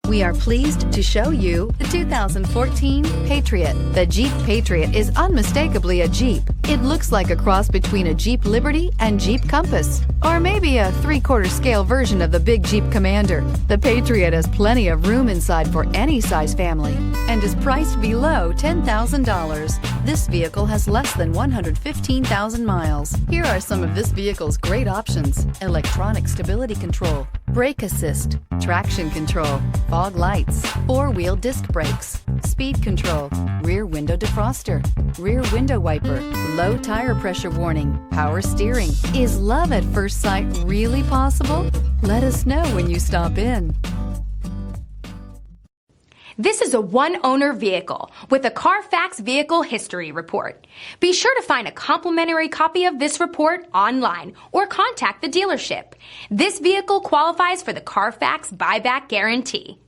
We are pleased to show you the 2014 Patriot. The Jeep Patriot is unmistakably a Jeep. It looks like a cross between a Jeep Liberty and Jeep Compass, or maybe a 3/4 scale version of the big Jeep Commander. The Patriot has plenty of room inside for any size family and is priced below $10,000. This vehicle has less than 115,000 miles. Here are some of this vehicle's great options: electronic stability control, brake assist, traction control, fog lights, 4-wheel disc brakes, speed control, rear window defroster, rear window wiper, low tire pressure warning, power steering. Is love at first sight really possible? Let us know when you stop in. This is a one-owner vehicle with a CARFAX Vehicle History Report. Be sure to find a complimentary copy of this report online or contact the dealership. This vehicle qualifies for the CARFAX Buyback Guarantee.